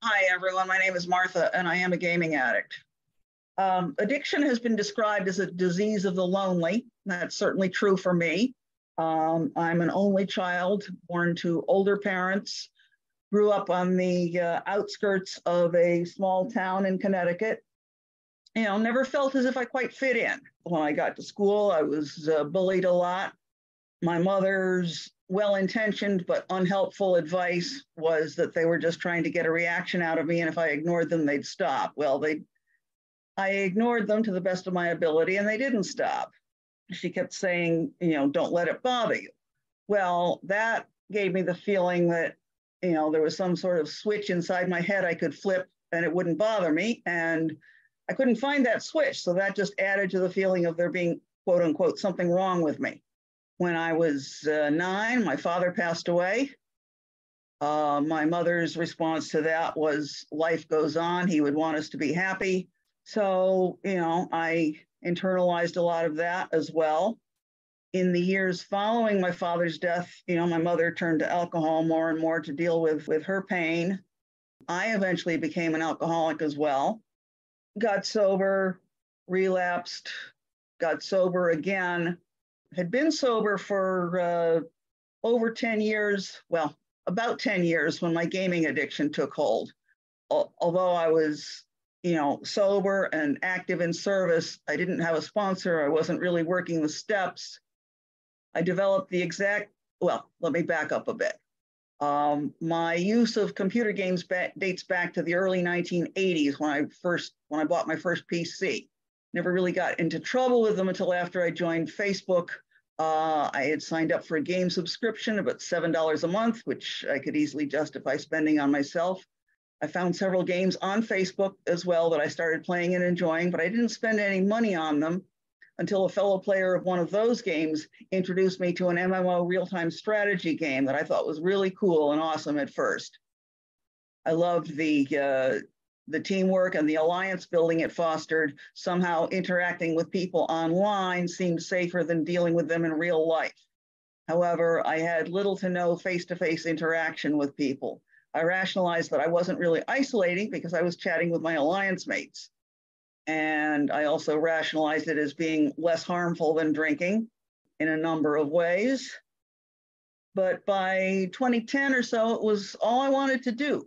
Hi, everyone. My name is Martha, and I am a gaming addict. Addiction has been described as a disease of the lonely. That's certainly true for me. I'm an only child born to older parents, grew up on the outskirts of a small town in Connecticut. Never felt as if I quite fit in. When I got to school, I was bullied a lot. My mother's well-intentioned but unhelpful advice was that they were just trying to get a reaction out of me, and if I ignored them, they'd stop. Well, I ignored them to the best of my ability, and they didn't stop. She kept saying, don't let it bother you. Well, that gave me the feeling that, there was some sort of switch inside my head I could flip and it wouldn't bother me. And I couldn't find that switch. So that just added to the feeling of there being, quote unquote, something wrong with me. When I was 9, my father passed away. My mother's response to that was life goes on. He would want us to be happy. So, I internalized a lot of that as well. In the years following my father's death, my mother turned to alcohol more and more to deal with her pain. I eventually became an alcoholic as well. Got sober, relapsed, got sober again. Had been sober for over 10 years, well, about 10 years when my gaming addiction took hold. Although I was, sober and active in service, I didn't have a sponsor. I wasn't really working the steps. I developed let me back up a bit. My use of computer games dates back to the early 1980s when I bought my first PC. Never really got into trouble with them until after I joined Facebook. I had signed up for a game subscription, about $7 a month, which I could easily justify spending on myself. I found several games on Facebook as well that I started playing and enjoying, but I didn't spend any money on them until a fellow player of one of those games introduced me to an MMO real-time strategy game that I thought was really cool and awesome at first. I loved the teamwork and the alliance building it fostered. Somehow interacting with people online seemed safer than dealing with them in real life. However, I had little to no face-to-face interaction with people. I rationalized that I wasn't really isolating because I was chatting with my alliance mates. And I also rationalized it as being less harmful than drinking in a number of ways. But by 2010 or so, it was all I wanted to do.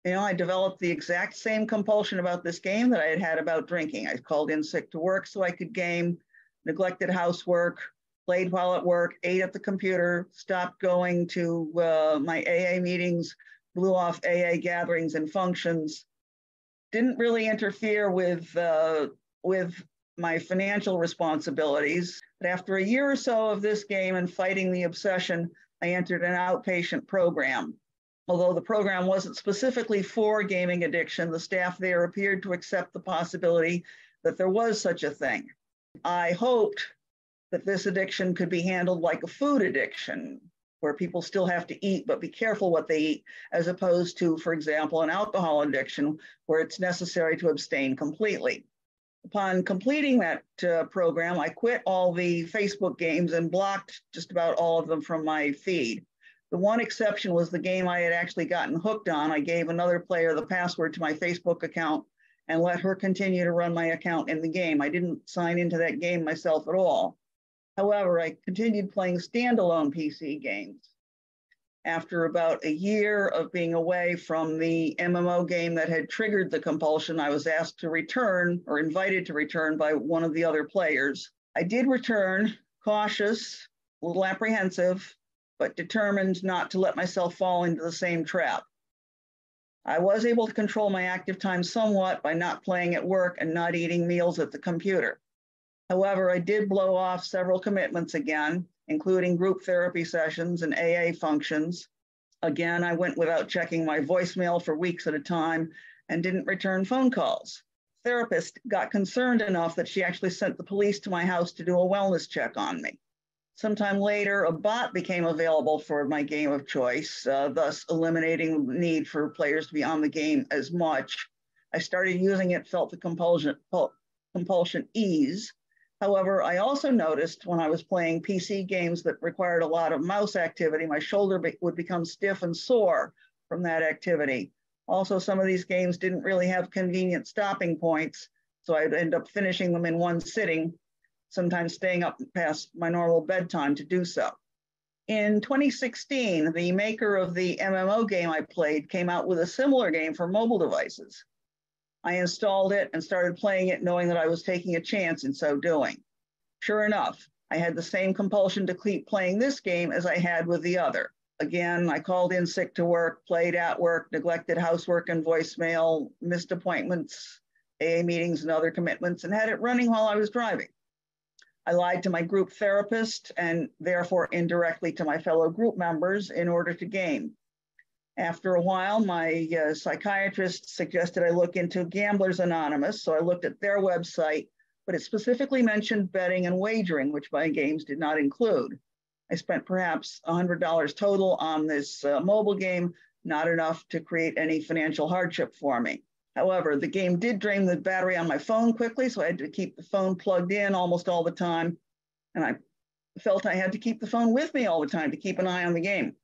I developed the exact same compulsion about this game that I had had about drinking. I called in sick to work so I could game, neglected housework, played while at work, ate at the computer, stopped going to my AA meetings, blew off AA gatherings and functions, didn't really interfere with my financial responsibilities. But after a year or so of this game and fighting the obsession, I entered an outpatient program. Although the program wasn't specifically for gaming addiction, the staff there appeared to accept the possibility that there was such a thing. I hoped that this addiction could be handled like a food addiction, where people still have to eat, but be careful what they eat, as opposed to, for example, an alcohol addiction, where it's necessary to abstain completely. Upon completing that program, I quit all the Facebook games and blocked just about all of them from my feed. The one exception was the game I had actually gotten hooked on. I gave another player the password to my Facebook account and let her continue to run my account in the game. I didn't sign into that game myself at all. However, I continued playing standalone PC games. After about a year of being away from the MMO game that had triggered the compulsion, I was asked to return, or invited to return, by one of the other players. I did return, cautious, a little apprehensive, but determined not to let myself fall into the same trap. I was able to control my active time somewhat by not playing at work and not eating meals at the computer. However, I did blow off several commitments again, including group therapy sessions and AA functions. Again, I went without checking my voicemail for weeks at a time and didn't return phone calls. Therapist got concerned enough that she actually sent the police to my house to do a wellness check on me. Sometime later, a bot became available for my game of choice, thus eliminating the need for players to be on the game as much. I started using it, felt the compulsion ease. However, I also noticed when I was playing PC games that required a lot of mouse activity, my shoulder would become stiff and sore from that activity. Also, some of these games didn't really have convenient stopping points, so I'd end up finishing them in one sitting, sometimes staying up past my normal bedtime to do so. In 2016, the maker of the MMO game I played came out with a similar game for mobile devices. I installed it and started playing it knowing that I was taking a chance in so doing. Sure enough, I had the same compulsion to keep playing this game as I had with the other. Again, I called in sick to work, played at work, neglected housework and voicemail, missed appointments, AA meetings and other commitments, and had it running while I was driving. I lied to my group therapist and therefore indirectly to my fellow group members in order to game. After a while, my psychiatrist suggested I look into Gamblers Anonymous, so I looked at their website, but it specifically mentioned betting and wagering, which my games did not include. I spent perhaps $100 total on this mobile game, not enough to create any financial hardship for me. However, the game did drain the battery on my phone quickly, so I had to keep the phone plugged in almost all the time. And I felt I had to keep the phone with me all the time to keep an eye on the game.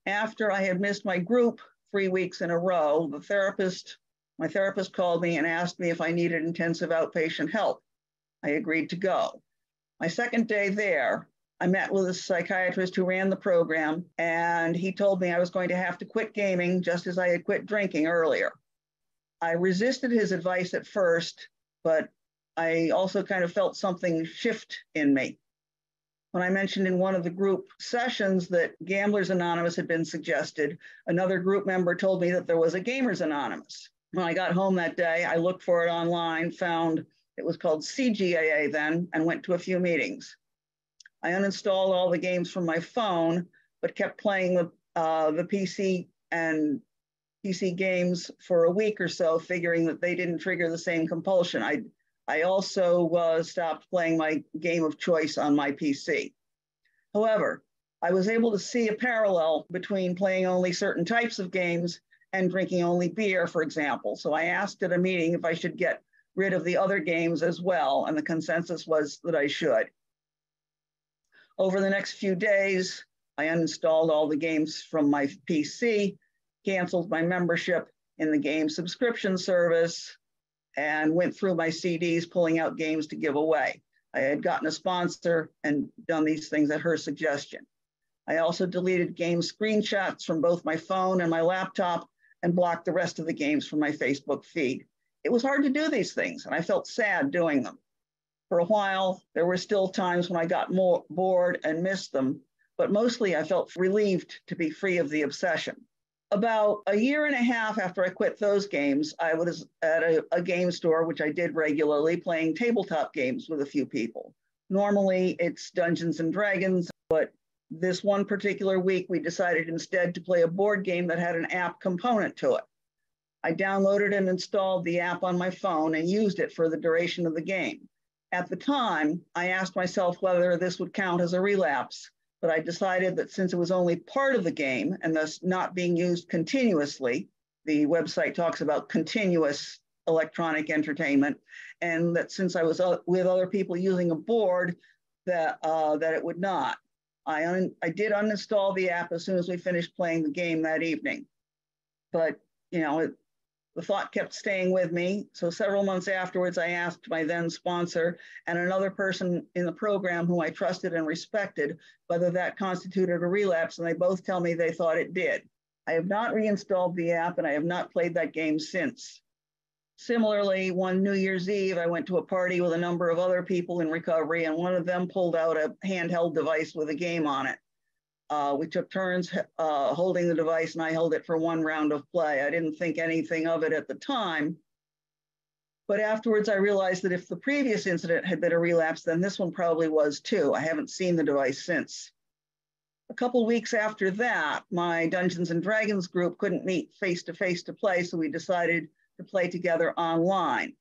After I had missed my group 3 weeks in a row, my therapist called me and asked me if I needed intensive outpatient help. I agreed to go. My second day there, I met with a psychiatrist who ran the program, and he told me I was going to have to quit gaming just as I had quit drinking earlier. I resisted his advice at first, but I also kind of felt something shift in me. When I mentioned in one of the group sessions that Gamblers Anonymous had been suggested, another group member told me that there was a Gamers Anonymous. When I got home that day, I looked for it online, found it was called CGAA then, and went to a few meetings. I uninstalled all the games from my phone, but kept playing the PC and PC games for a week or so, figuring that they didn't trigger the same compulsion. I also stopped playing my game of choice on my PC. However, I was able to see a parallel between playing only certain types of games and drinking only beer, for example. So I asked at a meeting if I should get rid of the other games as well, and the consensus was that I should. Over the next few days, I uninstalled all the games from my PC, canceled my membership in the game subscription service, and went through my CDs, pulling out games to give away. I had gotten a sponsor and done these things at her suggestion. I also deleted game screenshots from both my phone and my laptop and blocked the rest of the games from my Facebook feed. It was hard to do these things, and I felt sad doing them. For a while, there were still times when I got more bored and missed them, but mostly I felt relieved to be free of the obsession. About a year and a half after I quit those games, I was at a game store, which I did regularly, playing tabletop games with a few people. Normally, it's Dungeons and Dragons, but this one particular week, we decided instead to play a board game that had an app component to it. I downloaded and installed the app on my phone and used it for the duration of the game. At the time, I asked myself whether this would count as a relapse, but I decided that since it was only part of the game and thus not being used continuously, the website talks about continuous electronic entertainment, and that since I was with other people using a board, that it would not. I did uninstall the app as soon as we finished playing the game that evening, but the thought kept staying with me. So several months afterwards, I asked my then sponsor and another person in the program who I trusted and respected whether that constituted a relapse, and they both tell me they thought it did. I have not reinstalled the app, and I have not played that game since. Similarly, one New Year's Eve, I went to a party with a number of other people in recovery, and one of them pulled out a handheld device with a game on it. We took turns holding the device, and I held it for one round of play. I didn't think anything of it at the time, but afterwards I realized that if the previous incident had been a relapse, then this one probably was too. I haven't seen the device since. A couple weeks after that, my Dungeons and Dragons group couldn't meet face-to-face to play, so we decided to play together online.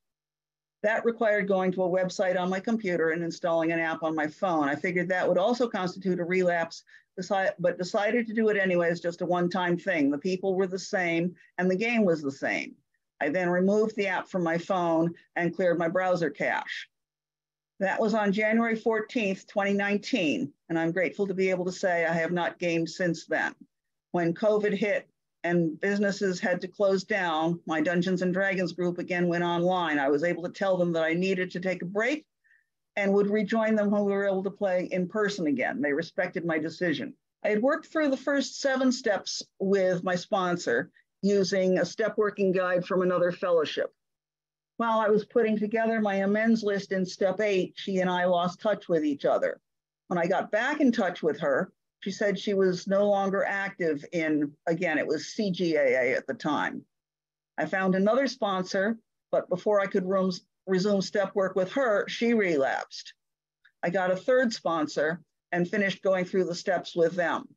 That required going to a website on my computer and installing an app on my phone. I figured that would also constitute a relapse, but decided to do it anyway as just a one-time thing. The people were the same and the game was the same. I then removed the app from my phone and cleared my browser cache. That was on January 14th, 2019, and I'm grateful to be able to say I have not gamed since then. When COVID hit and businesses had to close down, my Dungeons and Dragons group again went online. I was able to tell them that I needed to take a break and would rejoin them when we were able to play in person again. They respected my decision. I had worked through the first 7 steps with my sponsor using a step working guide from another fellowship. While I was putting together my amends list in step 8, she and I lost touch with each other. When I got back in touch with her, she said she was no longer active in, again, it was CGAA at the time. I found another sponsor, but before I could resume step work with her, she relapsed. I got a 3rd sponsor and finished going through the steps with them.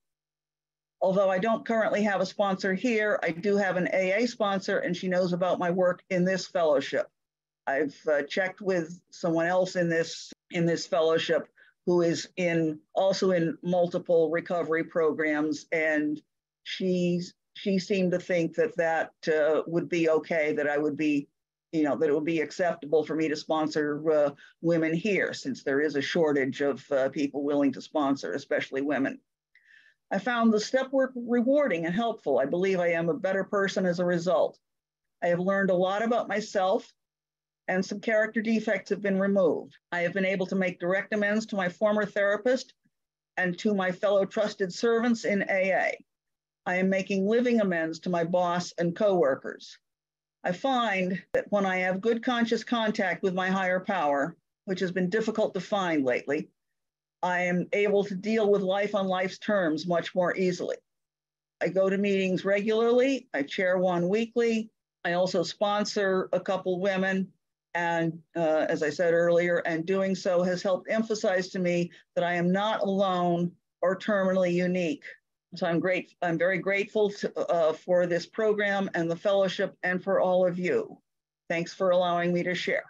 Although I don't currently have a sponsor here, I do have an AA sponsor, and she knows about my work in this fellowship. I've checked with someone else in this fellowship who is also in multiple recovery programs, and she seemed to think that would be okay, that I would be, that it would be acceptable for me to sponsor women here, since there is a shortage of people willing to sponsor, especially women. I found the step work rewarding and helpful. I believe I am a better person as a result. I have learned a lot about myself, and some character defects have been removed. I have been able to make direct amends to my former therapist and to my fellow trusted servants in AA. I am making living amends to my boss and coworkers. I find that when I have good conscious contact with my higher power, which has been difficult to find lately, I am able to deal with life on life's terms much more easily. I go to meetings regularly. I chair one weekly. I also sponsor a couple women. And as I said earlier, and doing so has helped emphasize to me that I am not alone or terminally unique. So I'm very grateful for this program and the fellowship, and for all of you. Thanks for allowing me to share.